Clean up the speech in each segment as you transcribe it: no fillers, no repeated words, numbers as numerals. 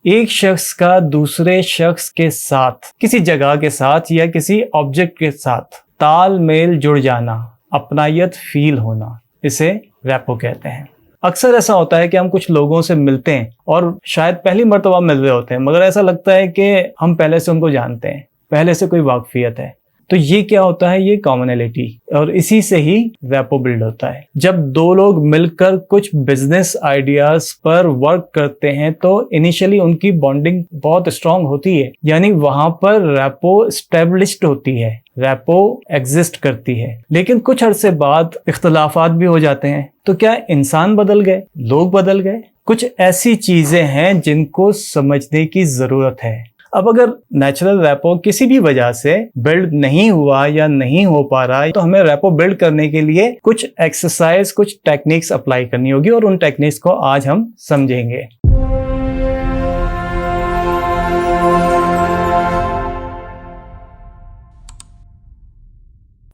एक शख्स का दूसरे शख्स के साथ, किसी जगह के साथ या किसी ऑब्जेक्ट के साथ तालमेल जुड़ जाना, अपनायत फील होना, इसे रैपो कहते हैं। अक्सर ऐसा होता है कि हम कुछ लोगों से मिलते हैं और शायद पहली मर्तबा मिल रहे होते हैं, मगर ऐसा लगता है कि हम पहले से उनको जानते हैं, पहले से कोई वाकफियत है। तो ये क्या होता है? ये कॉमनैलिटी, और इसी से ही रैपो बिल्ड होता है। जब दो लोग मिलकर कुछ बिजनेस आइडियाज पर वर्क करते हैं तो इनिशियली उनकी बॉन्डिंग बहुत स्ट्रांग होती है, यानी वहां पर रैपो स्टेब्लिश्ड होती है, रैपो एग्जिस्ट करती है। लेकिन कुछ अरसे बाद इख्तलाफात भी हो जाते हैं। तो क्या इंसान बदल गए, लोग बदल गए? कुछ ऐसी चीजें हैं जिनको समझने की जरूरत है। अब अगर नेचुरल रैपो किसी भी वजह से बिल्ड नहीं हुआ या नहीं हो पा रहा है, तो हमें रैपो बिल्ड करने के लिए कुछ एक्सरसाइज, कुछ टेक्निक्स अप्लाई करनी होगी, और उन टेक्निक्स को आज हम समझेंगे।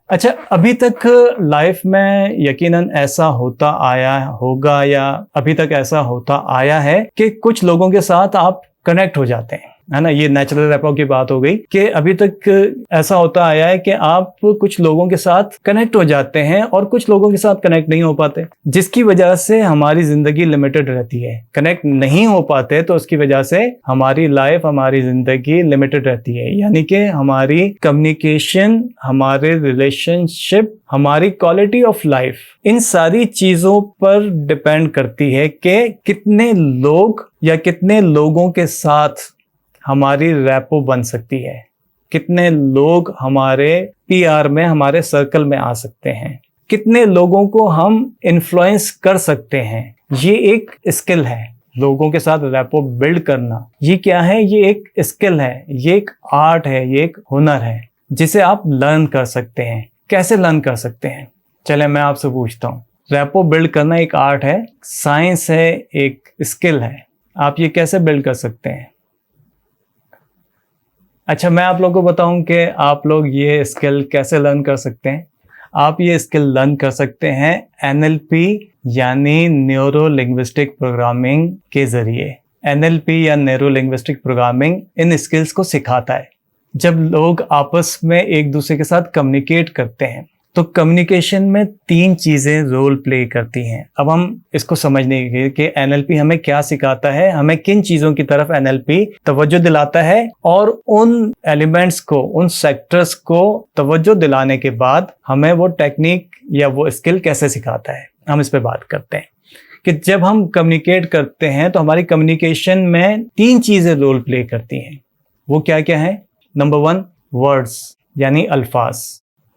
अच्छा, अभी तक लाइफ में यकीनन ऐसा होता आया होगा या अभी तक ऐसा होता आया है कि कुछ लोगों के साथ आप कनेक्ट हो जाते हैं, है ना। ये नेचुरल रैपो की बात हो गई कि अभी तक ऐसा होता आया है कि आप कुछ लोगों के साथ कनेक्ट हो जाते हैं और कुछ लोगों के साथ कनेक्ट नहीं हो पाते, जिसकी वजह से हमारी जिंदगी लिमिटेड रहती है। कनेक्ट नहीं हो पाते तो उसकी वजह से हमारी लाइफ, हमारी जिंदगी लिमिटेड रहती है, यानी कि हमारी कम्युनिकेशन, हमारे रिलेशनशिप, हमारी क्वालिटी ऑफ लाइफ, इन सारी चीजों पर डिपेंड करती है कि कितने लोग या कितने लोगों के साथ हमारी रैपो बन सकती है, कितने लोग हमारे पीआर में, हमारे सर्कल में आ सकते हैं, कितने लोगों को हम इन्फ्लुएंस कर सकते हैं। ये एक स्किल है, लोगों के साथ रैपो बिल्ड करना। ये क्या है? ये एक स्किल है, ये एक आर्ट है, ये एक हुनर है जिसे आप लर्न कर सकते हैं। कैसे लर्न कर सकते हैं? चले मैं आपसे पूछता हूँ। रैपो बिल्ड करना एक आर्ट है, साइंस है, एक स्किल है। आप ये कैसे बिल्ड कर सकते हैं? अच्छा, मैं आप लोगों को बताऊं कि आप लोग ये स्किल कैसे लर्न कर सकते हैं। आप ये स्किल लर्न कर सकते हैं NLP यानी न्यूरो लिंग्विस्टिक प्रोग्रामिंग के जरिए। NLP या neuro linguistic programming in skills को सिखाता है। जब लोग आपस में एक दूसरे के साथ कम्युनिकेट करते हैं तो कम्युनिकेशन में 3 चीजें रोल प्ले करती हैं। अब हम इसको समझने के कि NLP हमें क्या सिखाता है, हमें किन चीजों की तरफ NLP तवज्जो दिलाता है, और उन एलिमेंट्स को, उन सेक्टर्स को तवज्जो दिलाने के बाद हमें वो टेक्निक या वो स्किल कैसे सिखाता है, हम इस पे बात करते हैं। कि जब हम कम्युनिकेट करते हैं तो हमारी कम्युनिकेशन में 3 चीजें रोल प्ले करती हैं। वो क्या क्या है? नंबर 1 वर्ड्स यानी अल्फाज।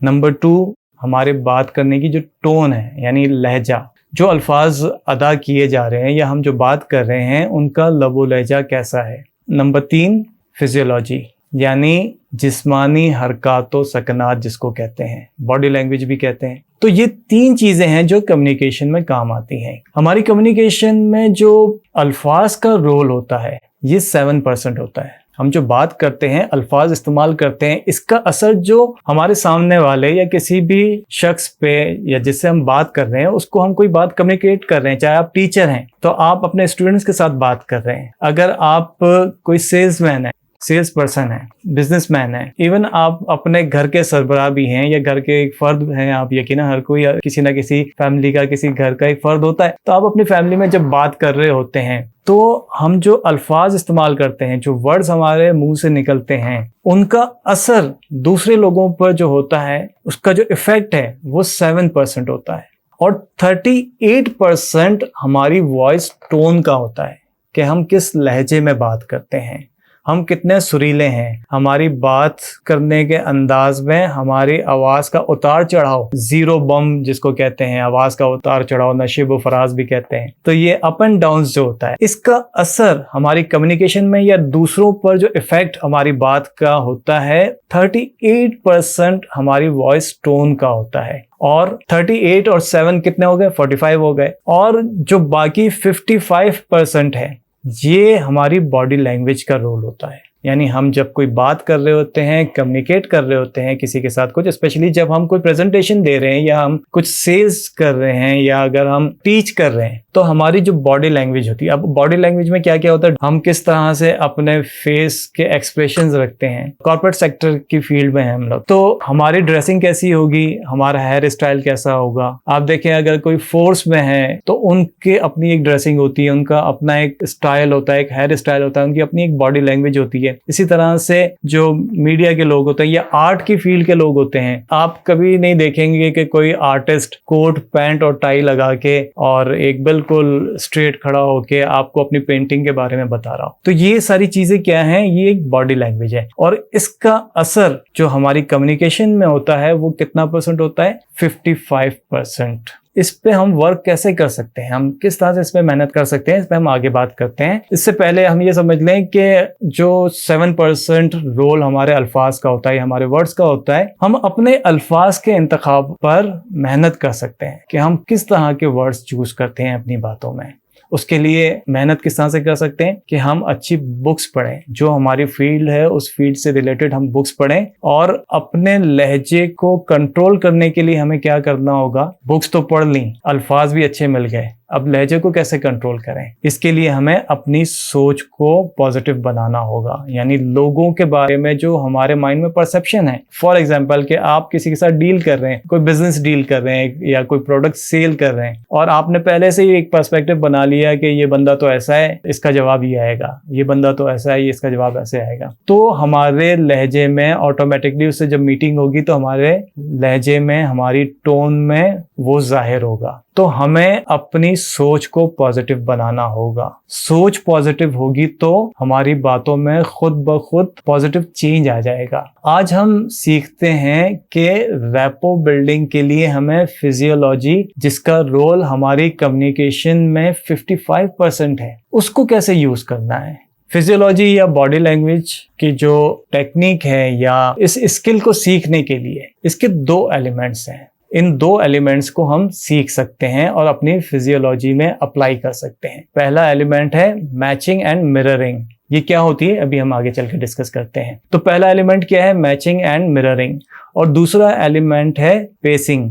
नंबर 2 हमारे बात करने की जो टोन है यानी लहजा, जो अल्फाज अदा किए जा रहे हैं या हम जो बात कर रहे हैं उनका लबो लहजा कैसा है। नंबर 3 फिजियोलॉजी यानी जिस्मानी हरकत सकनात जिसको कहते हैं, बॉडी लैंग्वेज भी कहते हैं। तो ये 3 चीजें हैं जो कम्युनिकेशन में काम आती हैं। हमारी कम्युनिकेशन में जो अल्फाज का रोल होता है ये 7% होता है। हम जो बात करते हैं, अल्फाज इस्तेमाल करते हैं, इसका असर जो हमारे सामने वाले या किसी भी शख्स पे या जिससे हम बात कर रहे हैं, उसको हम कोई बात कम्युनिकेट कर रहे हैं, चाहे आप टीचर हैं तो आप अपने स्टूडेंट्स के साथ बात कर रहे हैं, अगर आप कोई सेल्समैन है, सेल्स पर्सन है, बिजनेसमैन है, इवन आप अपने घर के सरबराह भी हैं या घर के एक फर्द हैं, आप यकीनन हर कोई किसी ना किसी फैमिली का, किसी घर का एक फर्द होता है। तो आप अपनी फैमिली में जब बात कर रहे होते हैं तो हम जो अल्फाज इस्तेमाल करते हैं, जो वर्ड्स हमारे मुंह से निकलते हैं, उनका असर दूसरे लोगों पर जो होता है, उसका जो इफेक्ट है वो 7% होता है। और 38% हमारी वॉइस टोन का होता है कि हम किस लहजे में बात करते हैं, हम कितने सुरीले हैं, हमारी बात करने के अंदाज में हमारी आवाज का उतार चढ़ाव, जीरो बम जिसको कहते हैं, आवाज का उतार चढ़ाव, नशीब व फराज भी कहते हैं। तो ये अप एंड डाउन जो होता है, इसका असर हमारी कम्युनिकेशन में या दूसरों पर जो इफेक्ट हमारी बात का होता है, 38% हमारी वॉइस टोन का होता है। और 38 और 7 कितने हो गए? 45 हो गए। और जो बाकी 55% है, ये हमारी बॉडी लैंग्वेज का रोल होता है। यानी हम जब कोई बात कर रहे होते हैं, कम्युनिकेट कर रहे होते हैं किसी के साथ कुछ, स्पेशली जब हम कोई प्रेजेंटेशन दे रहे हैं या हम कुछ सेल्स कर रहे हैं या अगर हम टीच कर रहे हैं, तो हमारी जो बॉडी लैंग्वेज होती है, अब बॉडी लैंग्वेज में क्या क्या होता है, हम किस तरह से अपने फेस के एक्सप्रेशंस रखते हैं। कॉर्पोरेट सेक्टर की फील्ड में हैं हम लोग, तो हमारी ड्रेसिंग कैसी होगी, हमारा हेयर स्टाइल कैसा होगा। आप देखें अगर कोई फोर्स में है तो उनके अपनी एक ड्रेसिंग होती है, उनका अपना एक स्टाइल होता है, एक हेयर स्टाइल होता है, उनकी अपनी एक बॉडी लैंग्वेज होती है। इसी तरह से जो मीडिया के लोग होते हैं या आर्ट की फील्ड के लोग होते हैं, आप कभी नहीं देखेंगे कि कोई आर्टिस्ट कोट पैंट और टाई लगा के और एक बिल्कुल स्ट्रेट खड़ा होके आपको अपनी पेंटिंग के बारे में बता रहा हो। तो ये सारी चीजें क्या हैं, ये एक बॉडी लैंग्वेज है और इसका असर जो हमारी कम्युनिकेशन में होता है वो कितना % होता है, 55%। इस पे हम वर्क कैसे कर सकते हैं, हम किस तरह से इस पे मेहनत कर सकते हैं, इस पे हम आगे बात करते हैं। इससे पहले हम ये समझ लें कि जो 7% रोल हमारे अल्फाज का होता है, हमारे वर्ड्स का होता है, हम अपने अल्फाज के इंतखाब पर मेहनत कर सकते हैं कि हम किस तरह के वर्ड्स चूज करते हैं अपनी बातों में। उसके लिए मेहनत किस तरह से कर सकते हैं कि हम अच्छी बुक्स पढ़ें, जो हमारी फील्ड है उस फील्ड से रिलेटेड हम बुक्स पढ़ें, और अपने लहजे को कंट्रोल करने के लिए हमें क्या करना होगा, बुक्स तो पढ़ ली, अल्फाज भी अच्छे मिल गए, अब लहजे को कैसे कंट्रोल करें। इसके लिए हमें अपनी सोच को पॉजिटिव बनाना होगा, यानी लोगों के बारे में जो हमारे माइंड में परसेप्शन है। फॉर एग्जांपल कि आप किसी के साथ डील कर रहे हैं, कोई बिजनेस डील कर रहे हैं या कोई प्रोडक्ट सेल कर रहे हैं, और आपने पहले से ही एक पर्सपेक्टिव बना लिया कि ये बंदा तो ऐसा है, इसका जवाब ये आएगा, ये बंदा तो ऐसा है, इसका जवाब ऐसे आएगा, तो हमारे लहजे में ऑटोमेटिकली उससे जब मीटिंग होगी तो हमारे लहजे में, हमारी टोन में वो जाहिर होगा। तो हमें अपनी सोच को पॉजिटिव बनाना होगा। सोच पॉजिटिव होगी तो हमारी बातों में खुद ब खुद पॉजिटिव चेंज आ जाएगा। आज हम सीखते हैं कि रैपो बिल्डिंग के लिए हमें फिजियोलॉजी, जिसका रोल हमारी कम्युनिकेशन में 55% है, उसको कैसे यूज करना है। फिजियोलॉजी या बॉडी लैंग्वेज की जो टेक्निक है या इस स्किल को सीखने के लिए इसके 2 एलिमेंट्स हैं। इन 2 एलिमेंट्स को हम सीख सकते हैं और अपनी फिजियोलॉजी में अप्लाई कर सकते हैं। पहला एलिमेंट है मैचिंग एंड मिररिंग। ये क्या होती है अभी हम आगे चल के डिस्कस करते हैं। तो पहला एलिमेंट क्या है, मैचिंग एंड मिररिंग, और दूसरा एलिमेंट है पेसिंग।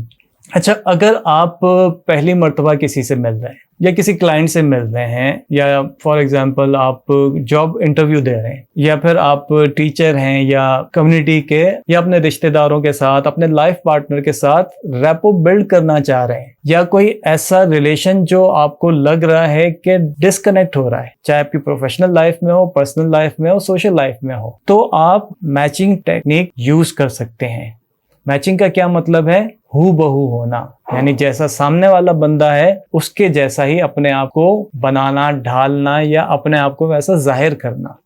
अच्छा, अगर आप पहली मर्तबा किसी से मिल रहे हैं या किसी क्लाइंट से मिल रहे हैं, या फॉर एग्जांपल आप जॉब इंटरव्यू दे रहे हैं, या फिर आप टीचर हैं, या कम्युनिटी के या अपने रिश्तेदारों के साथ, अपने लाइफ पार्टनर के साथ रैपो बिल्ड करना चाह रहे हैं, या कोई ऐसा रिलेशन जो आपको लग रहा है कि डिस्कनेक्ट हो रहा है, चाहे आपकी प्रोफेशनल लाइफ में हो, पर्सनल लाइफ में हो, सोशल लाइफ में हो, तो आप मैचिंग टेक्निक यूज कर सकते हैं। मैचिंग का क्या मतलब है, हू बहू होना, यानी जैसा सामने वाला बंदा है उसके जैसा ही अपने आप को बनाना, ढालना, या अपने आप को वैसा जाहिर करना।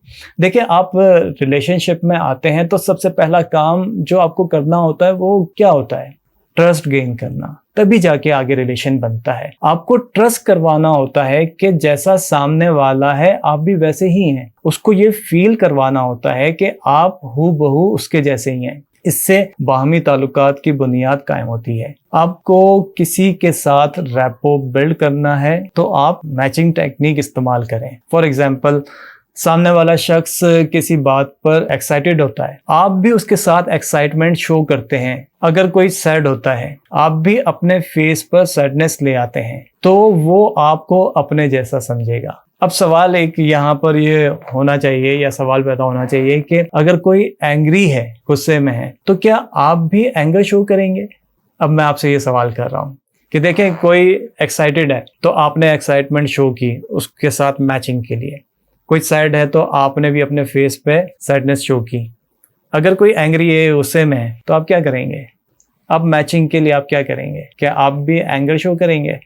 देखिए, आप रिलेशनशिप में आते हैं तो सबसे पहला काम जो आपको करना होता है वो क्या होता है, ट्रस्ट गेन करना, तभी जाके आगे रिलेशन बनता है। आपको ट्रस्ट करवाना होता है कि जैसा सामने वाला है आप भी वैसे ही हैं। उसको ये फील करवाना होता है कि आप हू बहू उसके जैसे ही हैं। इससे बाहमी ताल्लुकात की बुनियाद कायम होती है। आपको किसी के साथ रैपो बिल्ड करना है तो आप मैचिंग टेक्निक इस्तेमाल करें। फॉर एग्जांपल, सामने वाला शख्स किसी बात पर एक्साइटेड होता है, आप भी उसके साथ एक्साइटमेंट शो करते हैं। अगर कोई सैड होता है, आप भी अपने फेस पर सैडनेस ले आते हैं, तो वो आपको अपने जैसा समझेगा। अब सवाल एक यहाँ पर ये होना चाहिए, या सवाल पैदा होना चाहिए कि अगर कोई एंग्री है, गुस्से में है, तो क्या आप भी एंगर शो करेंगे? अब मैं आपसे ये सवाल कर रहा हूँ कि देखें, कोई एक्साइटेड है तो आपने एक्साइटमेंट शो की उसके साथ मैचिंग के लिए। कोई सैड है तो आपने भी अपने फेस पे सैडनेस शो की। अगर कोई एंग्री है, गुस्से में है, तो आप क्या करेंगे? अब मैचिंग के लिए आप क्या करेंगे? क्या आप भी एंगर शो करेंगे?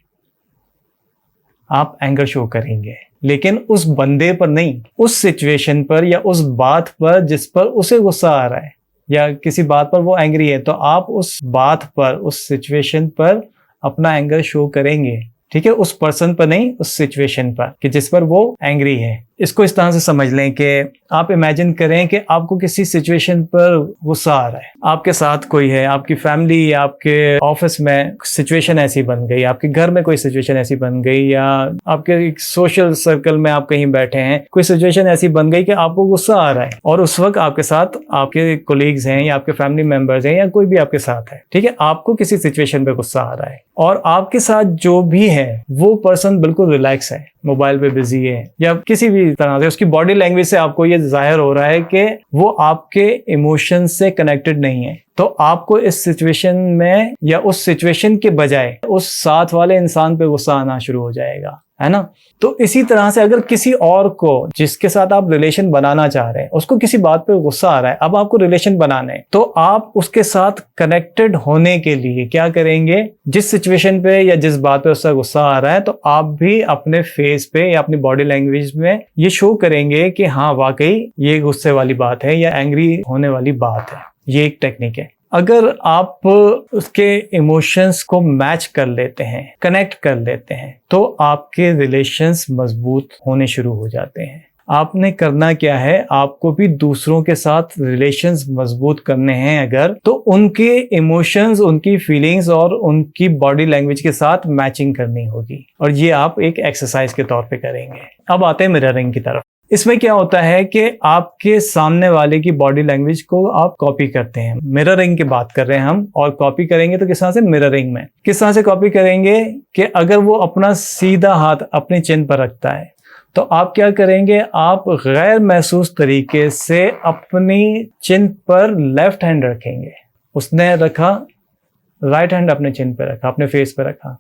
आप एंगर शो करेंगे, लेकिन उस बंदे पर नहीं, उस सिचुएशन पर या उस बात पर जिस पर उसे गुस्सा आ रहा है, या किसी बात पर वो एंग्री है, तो आप उस बात पर, उस सिचुएशन पर अपना एंगर शो करेंगे। ठीक है, उस पर्सन पर नहीं, उस सिचुएशन पर कि जिस पर वो एंग्री है। इसको इस तरह से समझ लें कि आप इमेजिन करें कि आपको किसी सिचुएशन पर गुस्सा आ रहा है, आपके साथ कोई है, आपकी फैमिली या आपके ऑफिस में सिचुएशन ऐसी बन गई, आपके घर में कोई सिचुएशन ऐसी बन गई, या आपके सोशल सर्कल में आप कहीं बैठे हैं, कोई सिचुएशन ऐसी बन गई कि आपको गुस्सा आ रहा है और उस वक्त आपके साथ आपके कोलीग्स हैं या आपके फैमिली मेंबर्स हैं या कोई भी आपके साथ है, ठीक है, आपको किसी सिचुएशन पे गुस्सा आ रहा है और आपके साथ जो भी है वो पर्सन बिल्कुल रिलैक्स है, मोबाइल पे बिजी है या किसी भी तरह से उसकी बॉडी लैंग्वेज से आपको ये जाहिर हो रहा है कि वो आपके इमोशन से कनेक्टेड नहीं है, तो आपको इस सिचुएशन में या उस सिचुएशन के बजाय उस साथ वाले इंसान पे गुस्सा आना शुरू हो जाएगा, है ना। तो इसी तरह से अगर किसी और को जिसके साथ आप रिलेशन बनाना चाह रहे हैं उसको किसी बात पे गुस्सा आ रहा है, अब आपको रिलेशन बनाना है, तो आप उसके साथ कनेक्टेड होने के लिए क्या करेंगे, जिस सिचुएशन पे या जिस बात पे उसका गुस्सा आ रहा है तो आप भी अपने फेस पे या अपनी बॉडी लैंग्वेज में ये शो करेंगे कि हाँ वाकई ये गुस्से वाली बात है या एंग्री होने वाली बात है। ये एक टेक्निक है। अगर आप उसके इमोशंस को मैच कर लेते हैं, कनेक्ट कर लेते हैं, तो आपके रिलेशंस मजबूत होने शुरू हो जाते हैं। आपने करना क्या है, आपको भी दूसरों के साथ रिलेशंस मजबूत करने हैं अगर, तो उनके इमोशंस, उनकी फीलिंग्स और उनकी बॉडी लैंग्वेज के साथ मैचिंग करनी होगी और ये आप एक एक्सरसाइज के तौर पे करेंगे। अब आते हैं मिररिंग की तरफ। इसमें क्या होता है कि आपके सामने वाले की बॉडी लैंग्वेज को आप कॉपी करते हैं। मिररिंग की बात कर रहे हैं हम, और कॉपी करेंगे तो किस तरह से, मिररिंग में किस तरह से कॉपी करेंगे कि अगर वो अपना सीधा हाथ अपने चिन पर रखता है तो आप क्या करेंगे, आप गैर महसूस तरीके से अपनी चिन पर लेफ्ट हैंड रखेंगे। उसने रखा, राइट हैंड अपने चिन पर रखा, अपने फेस पर रखा,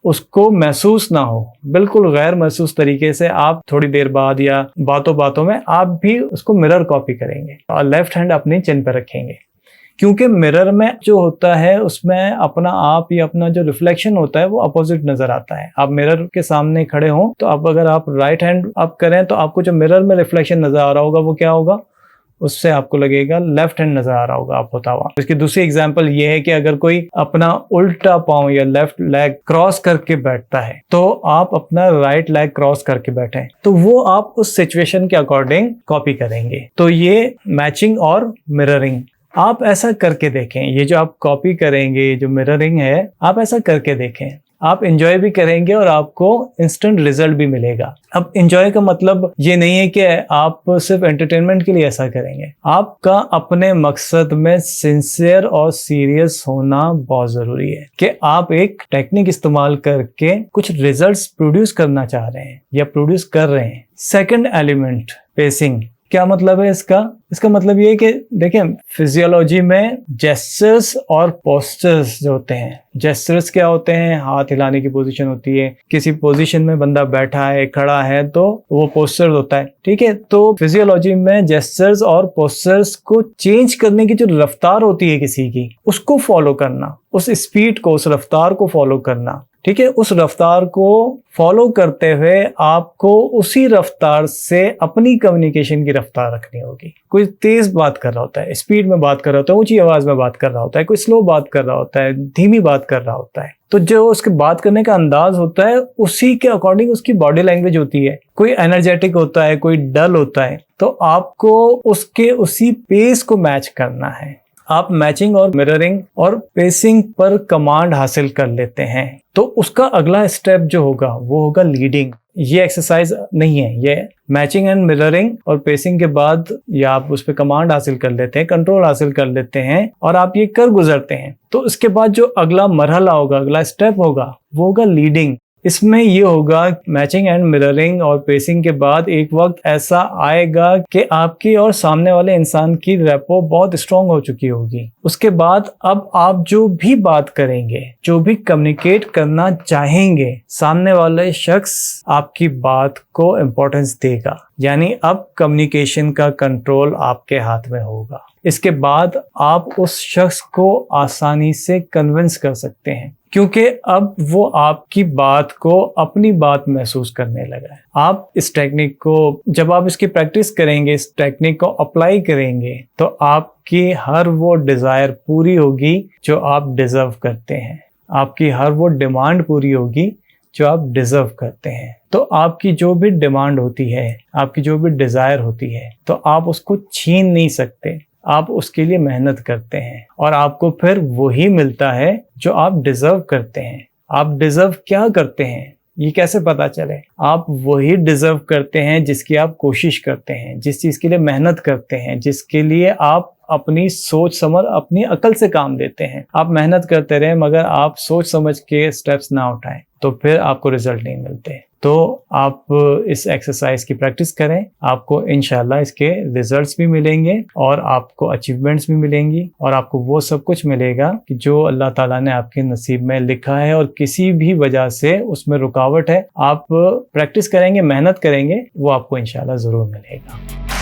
उसको महसूस ना हो, बिल्कुल गैर महसूस तरीके से आप थोड़ी देर बाद या बातों बातों में आप भी उसको मिरर कॉपी करेंगे और लेफ्ट हैंड अपनी चिन पर रखेंगे। क्योंकि मिरर में जो होता है उसमें अपना आप या अपना जो रिफ्लेक्शन होता है वो अपोजिट नजर आता है। आप मिरर के सामने खड़े हो तो अब अगर आप राइट हैंड अप करें तो आपको जो मिरर में रिफ्लेक्शन नजर आ रहा होगा वो क्या होगा, उससे आपको लगेगा लेफ्ट हैंड नजर आ रहा होगा आप होता हुआ। इसकी दूसरी एग्जांपल ये है कि अगर कोई अपना उल्टा पांव या लेफ्ट लेग क्रॉस करके बैठता है तो आप अपना राइट लेग क्रॉस करके बैठे, तो वो आप उस सिचुएशन के अकॉर्डिंग कॉपी करेंगे। तो ये मैचिंग और मिररिंग, आप ऐसा करके देखें। ये जो आप कॉपी करेंगे, जो मिररिंग है, आप ऐसा करके देखें, आप एंजॉय भी करेंगे और आपको इंस्टेंट रिजल्ट भी मिलेगा। अब एंजॉय का मतलब ये नहीं है कि आप सिर्फ एंटरटेनमेंट के लिए ऐसा करेंगे, आपका अपने मकसद में सिंसियर और सीरियस होना बहुत जरूरी है कि आप एक टेक्निक इस्तेमाल करके कुछ रिजल्ट्स प्रोड्यूस करना चाह रहे हैं या प्रोड्यूस कर रहे हैं। Second element, pacing. क्या मतलब है इसका? इसका मतलब ये है कि देखिए, फिजियोलॉजी में जेस्चर्स और पोस्चर्स जो होते हैं, जेस्चर्स क्या होते हैं, हाथ हिलाने की पोजीशन होती है, किसी पोजीशन में बंदा बैठा है, खड़ा है, तो वो पोस्चर होता है, ठीक है। तो फिजियोलॉजी में जेस्चर्स और पोस्चर्स को चेंज करने की जो रफ्तार होती है किसी की, उसको फॉलो करना, उस स्पीड को, उस रफ्तार को फॉलो करना, ठीक है। उस रफ्तार को फॉलो करते हुए आपको उसी रफ्तार से अपनी कम्युनिकेशन की रफ्तार रखनी होगी। कोई तेज बात कर रहा होता है, स्पीड में बात कर रहा होता है, ऊंची आवाज में बात कर रहा होता है, कोई स्लो बात कर रहा होता है, धीमी बात कर रहा होता है, तो जो उसके बात करने का अंदाज होता है उसी के अकॉर्डिंग उसकी बॉडी लैंग्वेज होती है। कोई एनर्जेटिक होता है, कोई डल होता है, तो आपको उसके उसी पेस को मैच करना है। आप मैचिंग और मिररिंग और पेसिंग पर कमांड हासिल कर लेते हैं तो उसका अगला स्टेप जो होगा वो होगा लीडिंग। ये एक्सरसाइज नहीं है, ये मैचिंग एंड मिररिंग और पेसिंग के बाद या आप उस पर कमांड हासिल कर लेते हैं, कंट्रोल हासिल कर लेते हैं और आप ये कर गुजरते हैं, तो उसके बाद जो अगला मरहला होगा, अगला स्टेप होगा, वो होगा लीडिंग। इसमें ये होगा, मैचिंग एंड मिररिंग और पेसिंग के बाद एक वक्त ऐसा आएगा कि आपकी और सामने वाले इंसान की रेपो बहुत स्ट्रांग हो चुकी होगी। उसके बाद अब आप जो भी बात करेंगे, जो भी कम्युनिकेट करना चाहेंगे, सामने वाले शख्स आपकी बात को इम्पोर्टेंस देगा, यानी अब कम्युनिकेशन का कंट्रोल आपके हाथ में होगा। इसके बाद आप उस शख्स को आसानी से कन्विंस कर सकते हैं क्योंकि अब वो आपकी बात को अपनी बात महसूस करने लगा है। आप इस टेक्निक को, जब आप इसकी प्रैक्टिस करेंगे, इस टेक्निक को अप्लाई करेंगे, तो आपकी हर वो डिजायर पूरी होगी जो आप डिजर्व करते हैं, आपकी हर वो डिमांड पूरी होगी जो आप डिजर्व करते हैं। तो आपकी जो भी डिमांड होती है, आपकी जो भी डिजायर होती है, तो आप उसको छीन नहीं सकते। आप उसके लिए मेहनत करते हैं और आपको फिर वही मिलता है जो आप डिजर्व करते हैं। आप डिजर्व क्या करते हैं ये कैसे पता चले? आप वही डिजर्व करते हैं जिसकी आप कोशिश करते हैं, जिस चीज के लिए मेहनत करते हैं, जिसके लिए आप अपनी सोच समझ, अपनी अकल से काम देते हैं। आप मेहनत करते रहे मगर आप सोच समझ के स्टेप्स ना उठाएं तो फिर आपको रिजल्ट नहीं मिलते। तो आप इस एक्सरसाइज की प्रैक्टिस करें, आपको इंशाल्लाह इसके रिजल्ट्स भी मिलेंगे और आपको अचीवमेंट्स भी मिलेंगी और आपको वो सब कुछ मिलेगा कि जो अल्लाह ताला ने आपके नसीब में लिखा है और किसी भी वजह से उसमें रुकावट है, आप प्रैक्टिस करेंगे, मेहनत करेंगे, वो आपको इंशाल्लाह ज़रूर मिलेगा।